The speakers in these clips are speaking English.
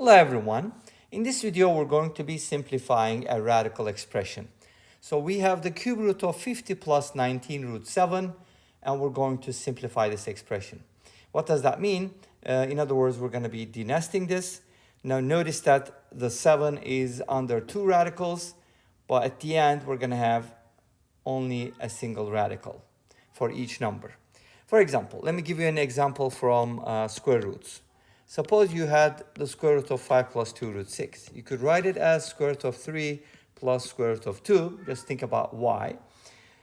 Hello everyone. In this video we're going to be simplifying a radical expression. So we have the cube root of 50 plus 19 root 7 and we're going to simplify this expression. What does that mean? In other words, we're going to be denesting this. Now notice that the 7 is under two radicals, but at the end we're going to have only a single radical for each number. For example, let me give you an example from square roots. Suppose you had the square root of 5 plus 2 root 6. You could write it as square root of 3 plus square root of 2. Just think about why.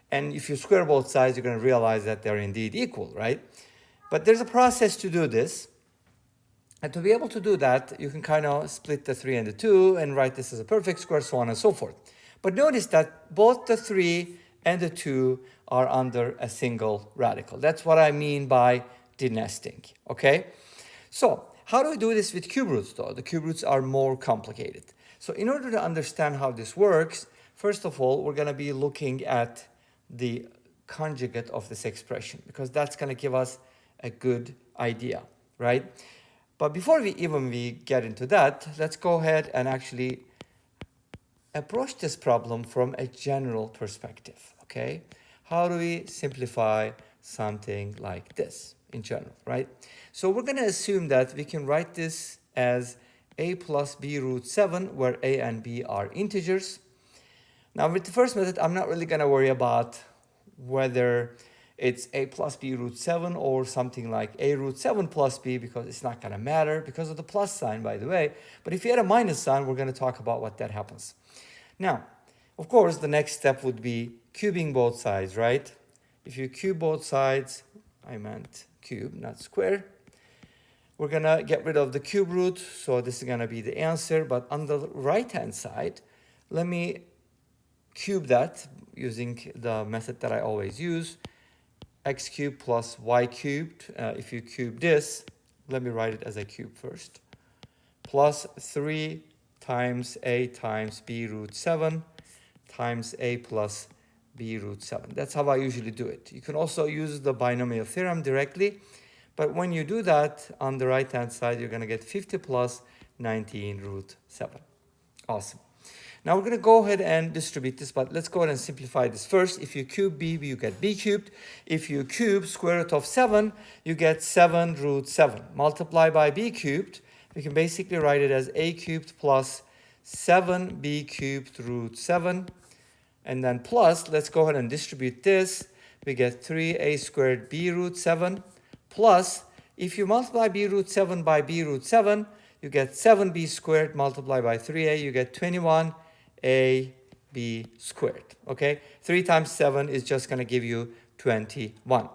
And if you square both sides, you're going to realize that they're indeed equal, right? But there's a process to do this. And to be able to do that, you can kind of split the 3 and the 2 and write this as a perfect square, so on and so forth. But notice that both the 3 and the 2 are under a single radical. That's what I mean by denesting, okay? So how do we do this with cube roots though? The cube roots are more complicated. So in order to understand how this works, first of all, we're going to be looking at the conjugate of this expression because that's going to give us a good idea, right? But before we get into that, let's go ahead and actually approach this problem from a general perspective, okay? How do we simplify something like this in general, right? So we're going to assume that we can write this as a plus b root 7, where a and b are integers. Now with the first method, I'm not really going to worry about whether it's a plus b root 7 or something like a root 7 plus b, because it's not going to matter because of the plus sign, by the way. But if you add a minus sign, we're going to talk about what that happens. Now, of course, the next step would be cubing both sides, right? If you cube both sides, I meant cube, not square. We're going to get rid of the cube root, so this is going to be the answer. But on the right-hand side, let me cube that using the method that I always use. X cubed plus y cubed. If you cube this, let me write it as a cube first. Plus 3 times a times b root 7 times a plus b root 7. That's how I usually do it. You can also use the binomial theorem directly. But when you do that, on the right-hand side, you're going to get 50 plus 19 root 7. Awesome. Now we're going to go ahead and distribute this, but let's go ahead and simplify this first. If you cube b, you get b cubed. If you cube square root of 7, you get 7 root 7. Multiply by b cubed, we can basically write it as a cubed plus 7b cubed root 7. And then plus, let's go ahead and distribute this. We get 3a squared b root 7. Plus, if you multiply b root 7 by b root 7, you get 7b squared multiplied by 3a, you get 21ab squared, okay? 3 times 7 is just going to give you 21.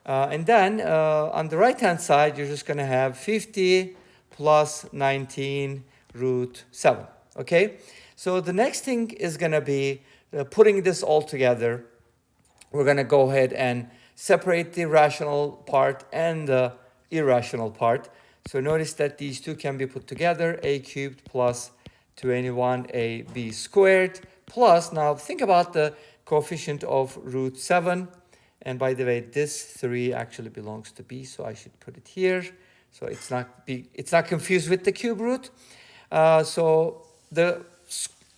And then on the right-hand side, you're just going to have 50 plus 19 root 7, okay? So the next thing is going to be putting this all together. We're going to go ahead and separate the rational part and the irrational part. So notice that these two can be put together, a cubed plus 21ab squared plus, now think about the coefficient of root 7. And by the way, this 3 actually belongs to b, so I should put it here. So it's not confused with the cube root. So the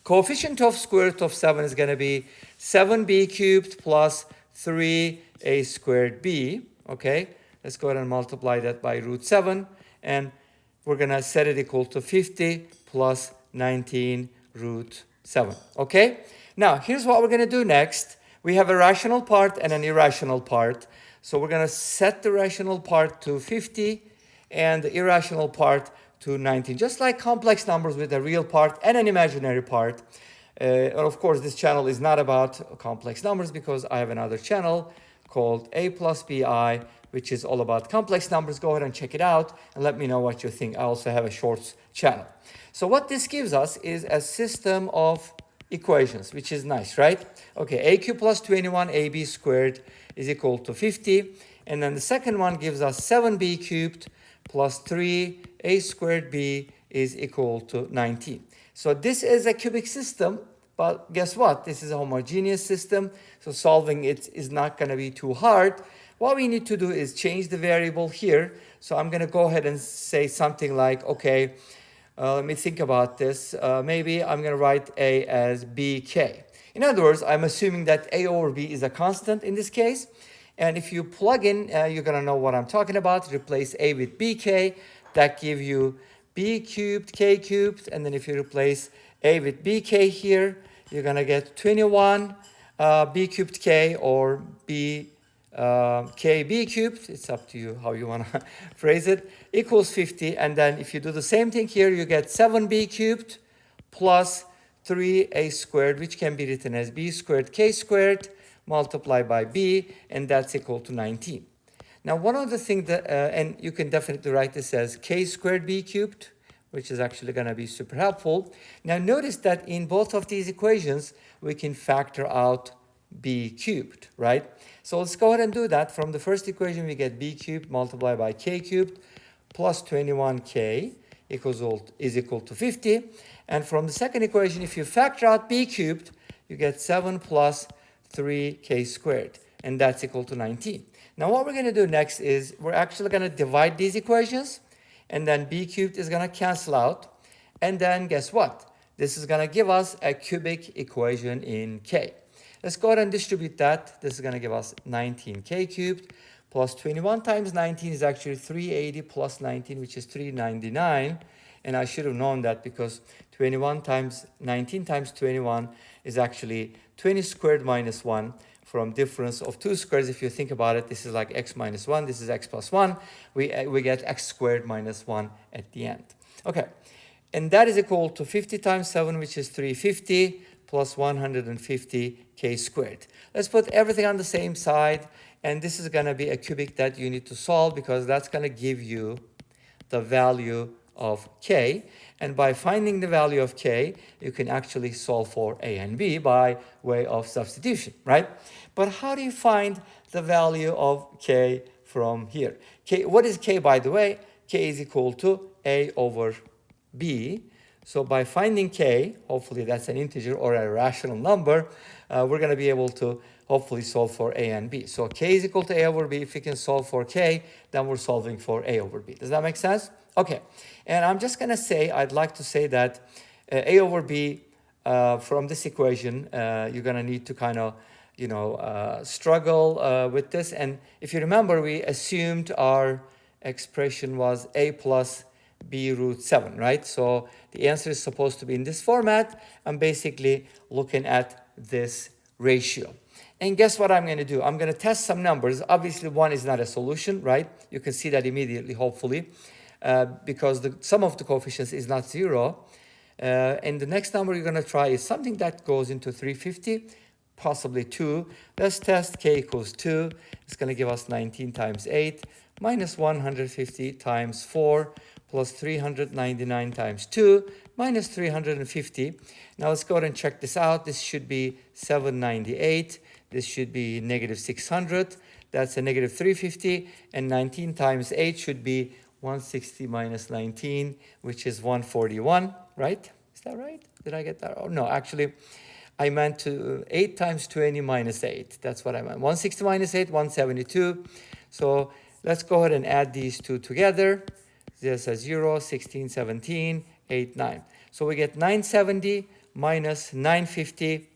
coefficient of square root of 7 is going to be 7b cubed plus 3a squared b, okay? Let's go ahead and multiply that by root 7, and we're going to set it equal to 50 plus 19 root 7, okay? Now, here's what we're going to do next. We have a rational part and an irrational part. So we're going to set the rational part to 50 and the irrational part to 19, just like complex numbers with a real part and an imaginary part. And of course, this channel is not about complex numbers because I have another channel called aplusbi, which is all about complex numbers. Go ahead and check it out and let me know what you think. I also have a shorts channel. So what this gives us is a system of equations, which is nice, right? Okay, a cubed plus 21ab squared is equal to 50. And then the second one gives us 7b cubed plus 3a squared b is equal to 19. So this is a cubic system, but guess what? This is a homogeneous system, so solving it is not going to be too hard. What we need to do is change the variable here. So I'm going to go ahead and say something like, okay, Let me think about this. Maybe I'm going to write a as bk. In other words, I'm assuming that a over b is a constant in this case. And if you plug in, you're going to know what I'm talking about. Replace a with bk. That gives you b cubed, k cubed. And then if you replace a with bk here, you're going to get 21 b cubed k or b kb cubed, it's up to you how you want to phrase it, equals 50. And then if you do the same thing here, you get 7b cubed plus 3a squared, which can be written as b squared k squared multiplied by b, and that's equal to 19. Now, one of the things that, and you can definitely write this as k squared b cubed, which is actually going to be super helpful. Now, notice that in both of these equations, we can factor out b cubed, right? So let's go ahead and do that. From the first equation, we get b cubed multiplied by k cubed plus 21k is equal to 50. And from the second equation, if you factor out b cubed, you get 7 plus 3k squared, and that's equal to 19. Now, what we're going to do next is we're actually going to divide these equations, and then b cubed is going to cancel out. And then guess what? This is going to give us a cubic equation in k. Let's go ahead and distribute that. This is going to give us 19k cubed plus 21 times 19 is actually 380 plus 19, which is 399. And I should have known that because 21 times 19 times 21 is actually 20 squared minus 1 from difference of two squares. If you think about it, this is like x minus 1. This is x plus 1. We get x squared minus 1 at the end. Okay. And that is equal to 50 times 7, which is 350 plus 150k squared. Let's put everything on the same side. And this is going to be a cubic that you need to solve because that's going to give you the value of k. And by finding the value of k, you can actually solve for a and b by way of substitution, right? But how do you find the value of k from here? K, what is k, by the way? K is equal to a over b. So by finding k, hopefully that's an integer or a rational number, we're going to be able to hopefully solve for a and b. So k is equal to a over b. If we can solve for k, then we're solving for a over b. Does that make sense? Okay. And I'm just going to say, I'd like to say that a over b from this equation, you're going to need to kind of, struggle with this. And if you remember, we assumed our expression was a plus b root 7, right? So the answer is supposed to be in this format. I'm basically looking at this ratio. And guess what I'm going to do? I'm going to test some numbers. Obviously, 1 is not a solution, right? You can see that immediately, hopefully, because the sum of the coefficients is not 0. And the next number you're going to try is something that goes into 350, possibly 2. Let's test k equals 2. It's going to give us 19 times 8 minus 150 times 4 plus 399 times 2 minus 350. Now let's go ahead and check this out. This should be 798. This should be negative 600. That's a negative 350. And 19 times 8 should be 160 minus 19, which is 141, right? Is that right? Did I get that? Oh, no, actually, I meant to 8 times 20 minus 8. That's what I meant. 160 minus 8, 172. So let's go ahead and add these two together. There's a 0, 16, 17, 8, 9. So we get 970 minus 950.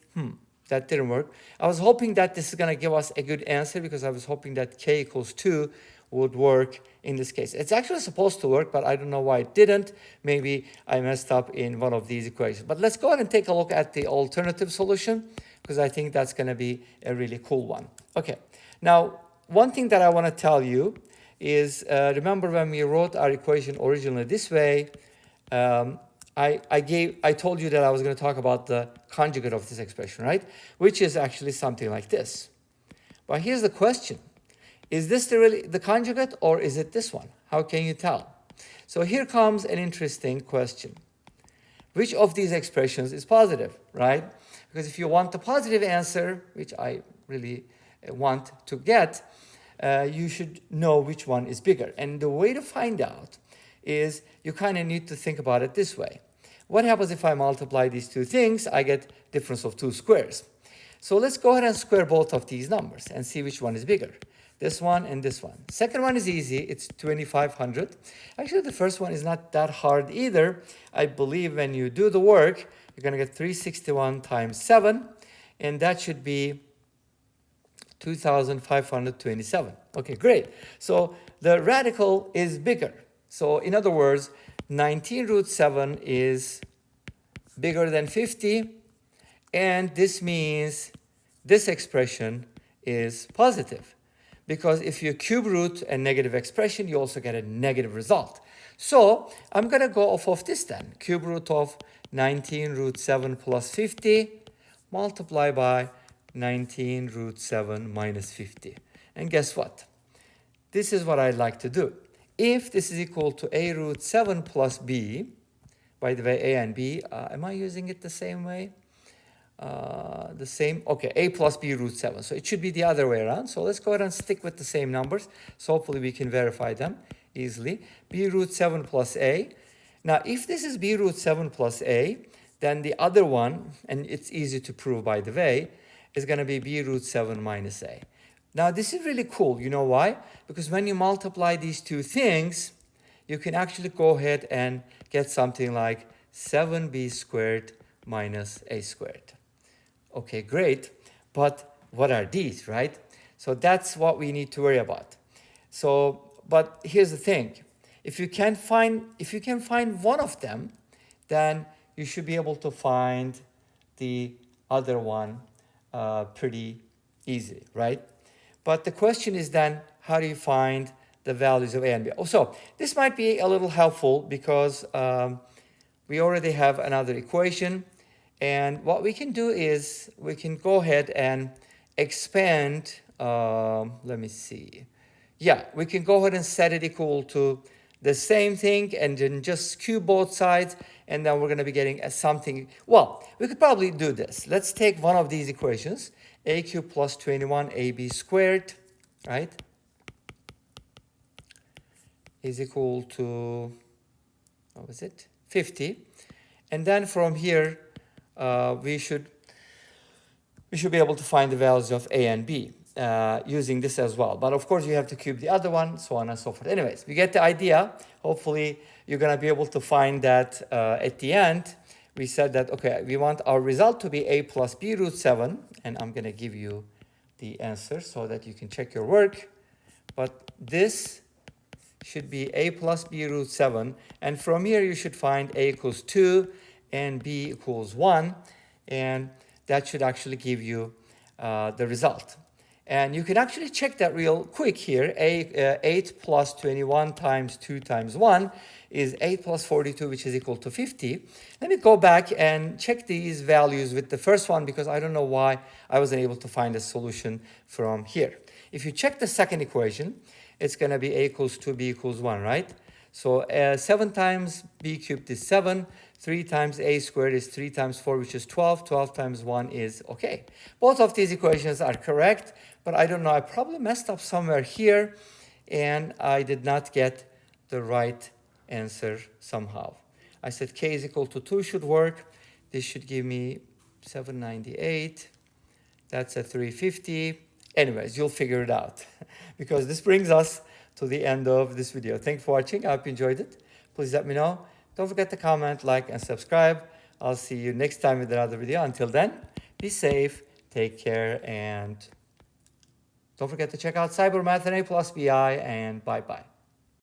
That didn't work. I was hoping that this is going to give us a good answer because I was hoping that k equals 2 would work in this case. It's actually supposed to work, but I don't know why it didn't. Maybe I messed up in one of these equations. But let's go ahead and take a look at the alternative solution because I think that's going to be a really cool one. Okay. Now, one thing that I want to tell you is, remember when we wrote our equation originally this way, I told you that I was going to talk about the conjugate of this expression, right? Which is actually something like this. But here's the question. Is this really the conjugate or is it this one? How can you tell? So here comes an interesting question. Which of these expressions is positive, right? Because if you want the positive answer, which I really want to get, you should know which one is bigger. And the way to find out is you kind of need to think about it this way. What happens if I multiply these two things? I get difference of two squares. So let's go ahead and square both of these numbers and see which one is bigger. This one and this one. Second one is easy. It's 2500. Actually, the first one is not that hard either. I believe when you do the work, you're going to get 361 times 7, and that should be 2527. Okay, great. So the radical is bigger. So in other words, 19 root 7 is bigger than 50, and this means this expression is positive. Because if you cube root a negative expression, you also get a negative result. So I'm going to go off of this then. Cube root of 19 root 7 plus 50 multiply by 19 root 7 minus 50. And guess what? This is what I'd like to do. If this is equal to a root 7 plus b, by the way, a and b, am I using it the same way? The same, okay, a plus b root 7. So it should be the other way around. So let's go ahead and stick with the same numbers. So hopefully we can verify them easily. B root 7 plus a. Now, if this is b root 7 plus a, then the other one, and it's easy to prove by the way, is going to be b root 7 minus a. Now, this is really cool. You know why? Because when you multiply these two things, you can actually go ahead and get something like 7b squared minus a squared. Okay, great. But what are these, right? So that's what we need to worry about. So, but here's the thing. If you can find one of them, then you should be able to find the other one pretty easy, right? But the question is then, how do you find the values of a and b? Oh, so this might be a little helpful because we already have another equation. And what we can do is we can go ahead and expand, let me see. Yeah, we can go ahead and set it equal to the same thing and then just cube both sides, and then we're going to be getting something. Well, we could probably do this. Let's take one of these equations, a cubed plus 21 ab squared, right, is equal to, what was it, 50. And then from here, we should be able to find the values of a and b using this as well. But of course, you have to cube the other one, so on and so forth. Anyways, we get the idea. Hopefully, you're going to be able to find that at the end. We said that, okay, we want our result to be a plus b root 7. And I'm going to give you the answer so that you can check your work. But this should be a plus b root 7. And from here, you should find a equals 2 and b equals 1. And that should actually give you the result. And you can actually check that real quick here. 8 plus 21 times 2 times 1 is 8 plus 42, which is equal to 50. Let me go back and check these values with the first one because I don't know why I wasn't able to find a solution from here. If you check the second equation, it's going to be a equals 2, b equals 1, right? So 7 times b cubed is 7. 3 times a squared is 3 times 4, which is 12. 12 times 1 is okay. Both of these equations are correct, but I don't know. I probably messed up somewhere here, and I did not get the right answer somehow. I said k is equal to 2 should work. This should give me 798. That's a 350. Anyways, you'll figure it out because this brings us to the end of this video. Thanks for watching. I hope you enjoyed it. Please let me know. Don't forget to comment, like, and subscribe. I'll see you next time with another video. Until then, be safe, take care, and don't forget to check out SyberMath and aplusbi, and bye-bye.